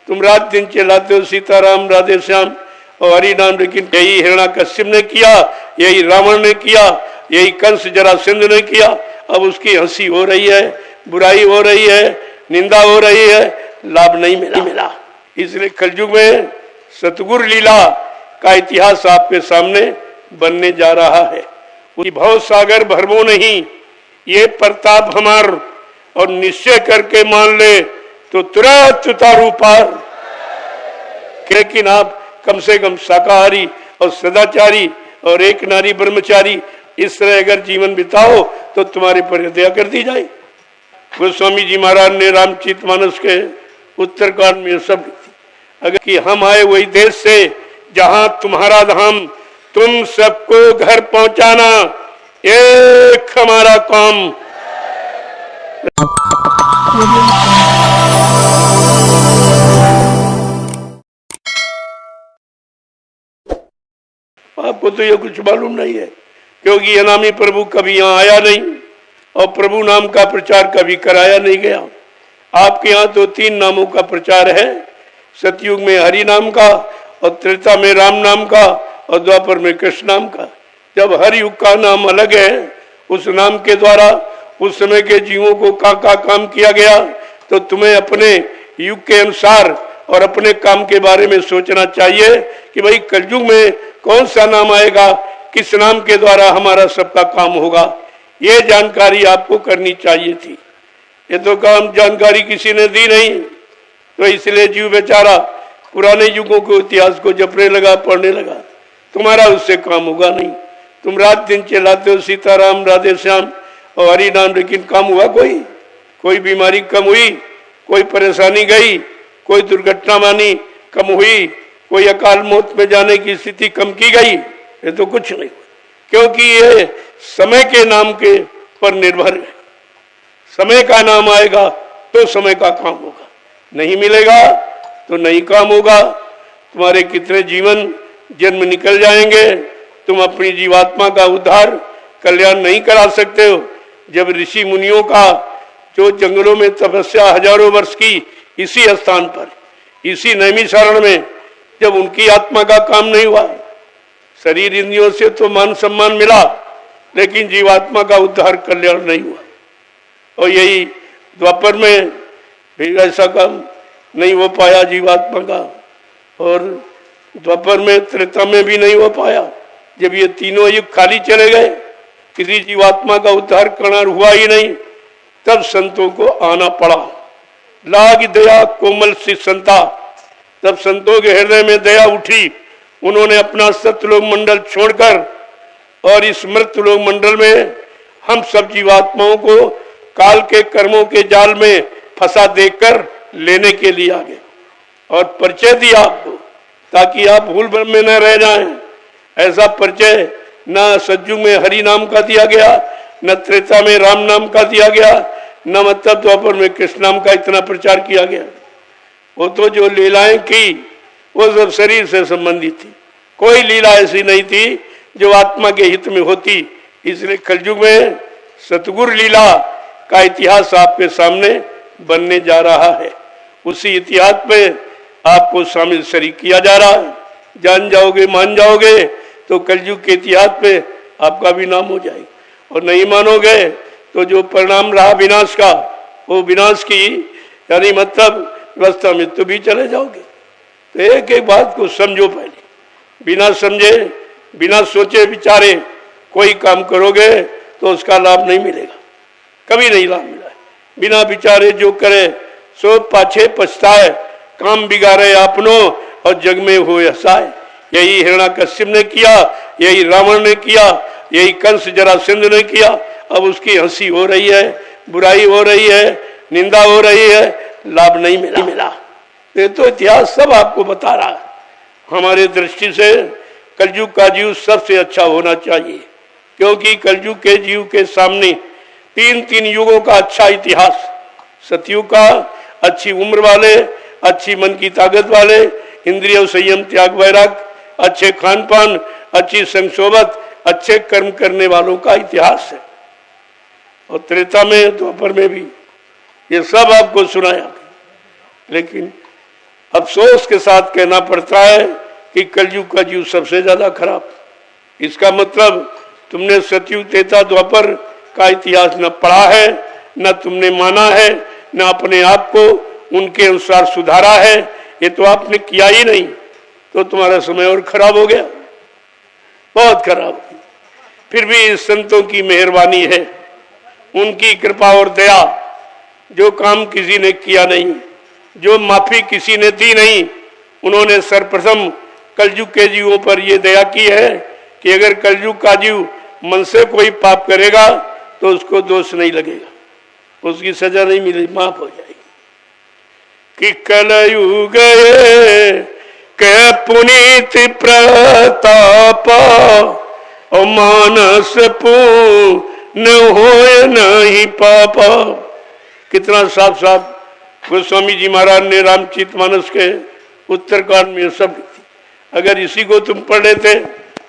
तुम रात दिन चिल्लाते हो सीताराम राधे श्याम और हरि नाम, लेकिन यही हिरण्याकश्यप ने किया, यही रावण ने किया, यही कंस जरासंध ने किया। अब उसकी हंसी हो रही है, बुराई हो रही है, निंदा हो रही है, लाभ नहीं मिला। इसलिए कलयुग में सतगुरु लीला का इतिहास आपके सामने बनने जा रहा है। भव सागर भरमो नहीं, ये प्रताप हमार, और निश्चय करके मान ले तो तुरंत उतारू पार। लेकिन आप कम से कम शाकाहारी और सदाचारी और एक नारी ब्रह्मचारी इस तरह अगर जीवन बिताओ तो तुम्हारे पर दया कर दी जाए। गोस्वामी जी महाराज ने रामचरितमानस के उत्तरकांड में सब, अगर कि हम आए वही देश से जहां तुम्हारा धाम, तुम सबको घर पहुंचाना एक हमारा काम। आपको तो ये कुछ मालूम नहीं है, क्योंकि ये नामी प्रभु कभी यहाँ आया नहीं और प्रभु नाम का प्रचार कभी कराया नहीं गया। आपके यहाँ तो 3 नामों का प्रचार है, सतयुग में हरि नाम का, और त्रेता में राम नाम का, और द्वापर में कृष्ण नाम का। जब हर युग का नाम अलग है, उस नाम के द्वारा उस समय के जीवों को का काम किया गया, तो तुम्हें अपने युग के अनुसार और अपने काम के बारे में सोचना चाहिए कि भाई कलयुग में कौन सा नाम आएगा, किस नाम के द्वारा हमारा सबका काम होगा। ये जानकारी आपको करनी चाहिए थी। ये तो काम जानकारी किसी ने दी नहीं, तो इसलिए जीव बेचारा पुराने युगों के इतिहास को जपने लगा, पढ़ने लगा। तुम्हारा उससे काम होगा नहीं। तुम रात दिन चिल्लाते हो सीताराम राधे श्याम और हरि नाम, लेकिन काम हुआ कोई बीमारी कम हुई, कोई परेशानी गई, कोई दुर्घटना मानी कम हुई, कोई अकाल मौत में जाने की स्थिति कम की गई? ये तो कुछ नहीं, क्योंकि ये समय के नाम के पर निर्भर है। समय का नाम आएगा तो समय का काम होगा, नहीं मिलेगा तो नहीं काम होगा। तुम्हारे कितने जीवन जन्म निकल जाएंगे, तुम अपनी जीवात्मा का उद्धार कल्याण नहीं करा सकते हो। जब ऋषि मुनियों का जो जंगलों में तपस्या हजारों वर्ष की इसी स्थान पर, इसी नैमिषारण्य में, जब उनकी आत्मा का काम नहीं हुआ, शरीर इंद्रियों से तो मान सम्मान मिला, लेकिन जीवात्मा का उद्धार कल्याण नहीं हुआ। और यही द्वापर में भी ऐसा काम नहीं हो पाया जीवात्मा का, और द्वापर में त्रेता में भी नहीं हो पाया। जब ये तीनों युग खाली चले गए, किसी जीवात्मा का उद्धार करना हुआ ही नहीं, तब संतों को आना पड़ा। लाग दया कोमल सी संता, तब संतों के हृदय में दया उठी। उन्होंने अपना सत्यलोक मंडल छोड़कर और इस मृत्युलोक मंडल में हम सब जीवात्माओं को काल के कर्मों के जाल में फंसा देकर लेने के लिए आ गए और परिचय दिया आपको, ताकि आप भूल भ्रम में न रह जाएं। ऐसा परिचय न सतयुग में हरि नाम का दिया गया, न त्रेता में राम नाम का दिया गया, न मतलब द्वापर में कृष्ण नाम का इतना प्रचार किया गया। वो तो जो लीलाएं की वो सब शरीर से संबंधित थी, कोई लीला ऐसी नहीं थी जो आत्मा के हित में होती। इसलिए कलयुग में सतगुरु लीला का इतिहास आपके सामने बनने जा रहा है। उसी इतिहास पे आपको शामिल शरीक किया जा रहा है। जान जाओगे, मान जाओगे तो कलयुग के इतिहास पे आपका भी नाम हो जाएगा, और नहीं मानोगे तो जो परिणाम रहा विनाश का, वो विनाश की यानी मतलब व्यवस्था में तो भी चले जाओगे। तो एक एक बात को समझो पहले, बिना समझे बिना सोचे विचारे कोई काम करोगे तो उसका लाभ नहीं मिलेगा, कभी नहीं लाभ मिला। बिना विचारे जो करे सो पाछे पछताए, काम बिगाड़े अपनों और जग में हो हसाए। यही हिरण्याकश्यप ने किया, यही रावण ने किया, यही कंस जरासंध ने किया। अब उसकी हंसी हो रही है, बुराई हो रही है, निंदा हो रही है, लाभ नहीं मिला। ये तो इतिहास सब आपको बता रहा है। हमारे दृष्टि से कलयुग का जीव सबसे अच्छा होना चाहिए, क्योंकि कलयुग के जीव के सामने तीन युगों का अच्छा इतिहास, सतयुग का अच्छी उम्र वाले, अच्छी मन की ताकत वाले, इंद्रिय संयम त्याग वैराग, अच्छे खान पान, अच्छी संशोभत, अच्छे कर्म करने वालों का इतिहास है। और त्रेता में द्वापर में भी ये सब आपको सुनाया, लेकिन अफसोस के साथ कहना पड़ता है कि कलयुग का जीव सबसे ज्यादा खराब। इसका मतलब तुमने सतयुग त्रेता द्वापर का इतिहास न पढ़ा है, न तुमने माना है, न अपने आप को उनके अनुसार सुधारा है। ये तो आपने किया ही नहीं, तो तुम्हारा समय और खराब हो गया, बहुत खराब। फिर भी संतों की मेहरबानी है, उनकी कृपा और दया। जो काम किसी ने किया नहीं, जो माफी किसी ने दी नहीं, उन्होंने सर्वप्रथम कलयुग के जीवों पर यह दया की है कि अगर कलयुग का जीव मन से कोई पाप करेगा तो उसको दोष नहीं लगेगा, उसकी सजा नहीं मिलेगी, माफ हो जाएगी। कि कलयुग के पुनीत प्रताप और मानस पुण्य होए नहीं पापा। कितना साफ साफ गोस्वामी जी महाराज ने रामचरितमानस के उत्तरकांड में सब। अगर इसी को तुम पढ़ लेते,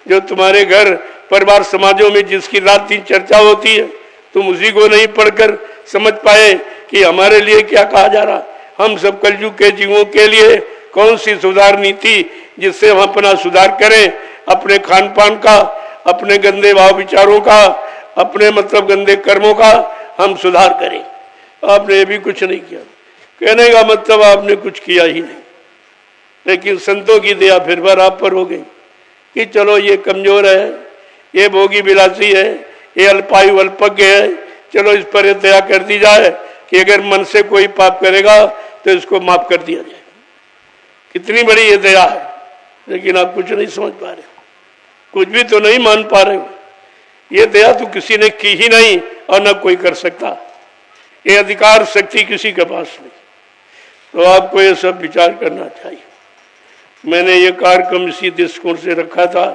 जो तुम्हारे घर परिवार समाजों में जिसकी रात दिन चर्चा होती है, तुम उसी को नहीं पढ़कर समझ पाए कि हमारे लिए क्या कहा जा रहा। हम सब कलयुग के जीवों के लिए कौन सी सुधार नीति जिससे हम अपना सुधार करें, अपने खान पान का, अपने गंदे भाव विचारों का, अपने मतलब गंदे कर्मों का हम सुधार करें। आपने ये भी कुछ नहीं किया। कहने का मतलब आपने कुछ किया ही नहीं। लेकिन संतों की दया फिर बार आप पर हो गई कि चलो ये कमजोर है, ये भोगी विलासी है, ये अल्पायु अल्पज्ञ है, चलो इस पर दया कर दी जाए कि अगर मन से कोई पाप करेगा तो इसको माफ कर दिया जाए। कितनी बड़ी ये दया है। लेकिन आप कुछ नहीं समझ पा रहे, कुछ भी तो नहीं मान पा रहे हो। ये दया तो किसी ने की ही नहीं और न कोई कर सकता। ये अधिकार शक्ति किसी के पास नहीं। तो आपको ये सब विचार करना चाहिए। मैंने ये कार्यक्रम इसी दृष्टिकोण से रखा था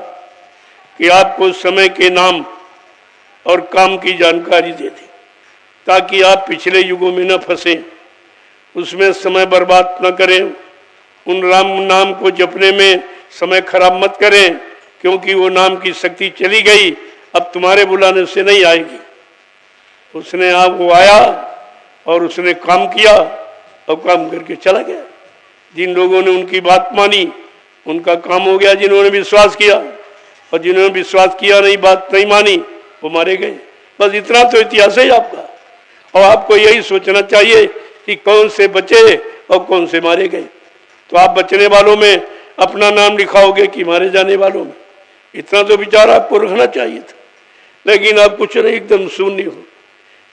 कि आपको समय के नाम और काम की जानकारी दे दें, ताकि आप पिछले युगों में न फंसे, उसमें समय बर्बाद न करें, उन राम नाम को जपने में समय खराब मत करें, क्योंकि वो नाम की शक्ति चली गई, अब तुम्हारे बुलाने से नहीं आएगी। उसने आपको आया और उसने काम किया और काम करके चला गया। जिन लोगों ने उनकी बात मानी उनका काम हो गया, जिन्होंने विश्वास किया, और जिन्होंने विश्वास किया नहीं, बात नहीं मानी, वो मारे गए। बस इतना तो इतिहास है आपका। और आपको यही सोचना चाहिए कि कौन से बचे और कौन से मारे गए। तो आप बचने वालों में अपना नाम लिखाओगे कि मारे जाने वालों में, इतना तो विचार आपको रखना चाहिए था। लेकिन आप कुछ नहीं, एकदम शून्य हो,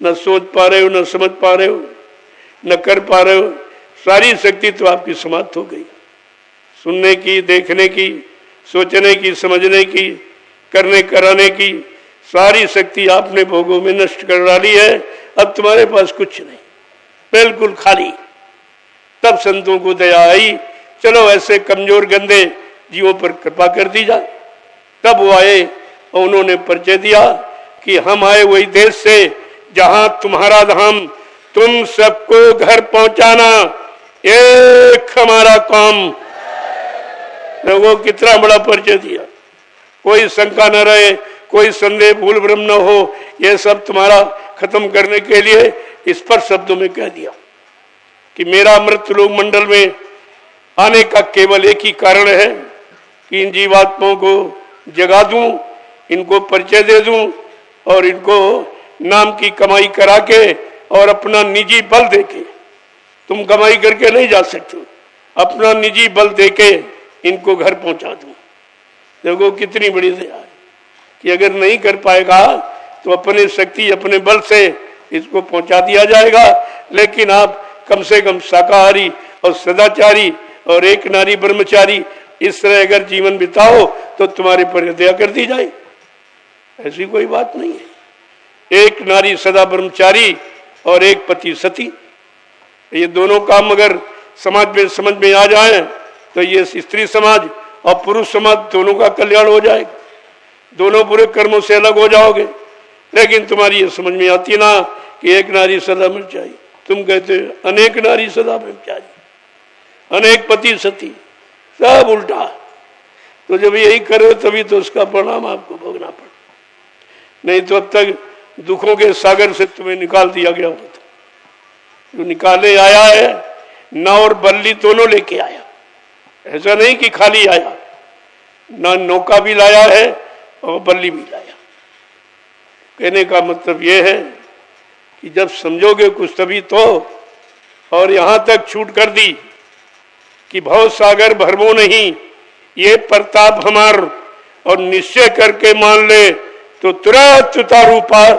न सोच पा रहे हो, न समझ पा रहे हो, न कर पा रहे हो। सारी शक्ति तो आपकी समाप्त हो गई। सुनने की, देखने की, सोचने की, समझने की, करने कराने की सारी शक्ति आपने भोगों में नष्ट कर डाली है। अब तुम्हारे पास कुछ नहीं, बिल्कुल खाली। तब संतों को दया आई, चलो ऐसे कमजोर गंदे जीवों पर कृपा कर दी जाए। तब वो आए और उन्होंने परिचय दिया कि हम आए वही देश से जहां तुम्हारा धाम, तुम सबको घर पहुंचाना एक हमारा काम। लोगों कितना बड़ा परिचय दिया, कोई शंका न रहे, कोई संदेह भूल भ्रम न हो, ये सब तुम्हारा खत्म करने के लिए स्पष्ट शब्दों में कह दिया कि मेरा मृत्युलोक मंडल में आने का केवल एक ही कारण है कि इन जीवात्माओं को जगा दूं, इनको परिचय दे दूं और इनको नाम की कमाई करा के और अपना निजी बल देके, तुम कमाई करके नहीं जा सकते, अपना निजी बल देके इनको घर पहुंचा दूं। देखो कितनी बड़ी दया है कि अगर नहीं कर पाएगा तो अपने शक्ति, अपने बल से इसको पहुंचा दिया जाएगा। लेकिन आप कम से कम शाकाहारी और सदाचारी और एक नारी ब्रह्मचारी इस तरह अगर जीवन बिताओ तो तुम्हारे पर दया कर दी जाए। ऐसी कोई बात नहीं है। एक नारी सदा ब्रह्मचारी और एक पति सती, ये दोनों काम अगर समाज में समझ में आ जाए तो ये स्त्री समाज और पुरुष समाज दोनों का कल्याण हो जाएगा। दोनों बुरे कर्मों से अलग हो जाओगे। लेकिन तुम्हारी ये समझ में आती ना कि एक नारी सदा ब्रह्मचारी, तुम कहते हो अनेक नारी सदा ब्रह्मचारी, अनेक पति सती, सब उल्टा। तो जब यही करो तभी तो उसका परिणाम आपको भोगना पड़े, नहीं तो अब तक दुखों के सागर से तुम्हें निकाल दिया गया होता। जो निकाले आया है, नाव और बल्ली दोनों लेके आया। ऐसा नहीं कि खाली आया, ना नौका भी लाया है और बल्ली भी लाया। कहने का मतलब यह है कि जब समझोगे कुछ तभी तो। और यहां तक छूट कर दी कि भव सागर भरमो नहीं, ये प्रताप हमार, और निश्चय करके मान ले तो तुरंत उतारू पार।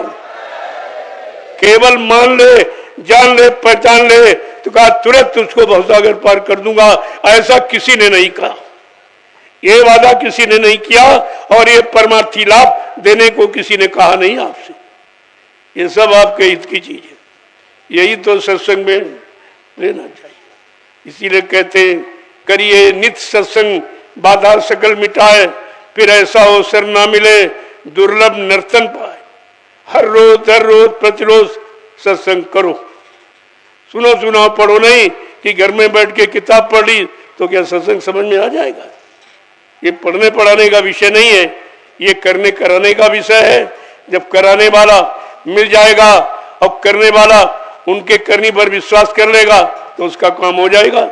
केवल मान ले, जान ले, पहचान ले तो कहा तुरंत उसको भवसागर पार कर दूंगा। ऐसा किसी ने नहीं कहा, ये वादा किसी ने नहीं किया, और ये परमार्थी लाभ देने को किसी ने कहा नहीं आपसे। ये सब आपके हित की चीज है, यही तो सत्संग में लेना चाहिए। इसीलिए कहते हैं करिए नित्य सत्संग, बाधा सकल मिटाए, फिर ऐसा अवसर ना मिले दुर्लभ नर्तन पाए। हर रोज प्रतिरोज सत्संग करो। सुनो सुनाओ पढ़ो नहीं कि घर में बैठ के किताब पढ़ ली तो क्या सत्संग समझ में आ जाएगा। ये पढ़ने पढ़ाने का विषय नहीं है, ये करने कराने का विषय है। जब कराने वाला मिल जाएगा और करने वाला उनके करनी पर विश्वास कर लेगा तो उसका काम हो जाएगा।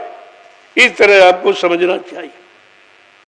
इस तरह आपको समझना चाहिए।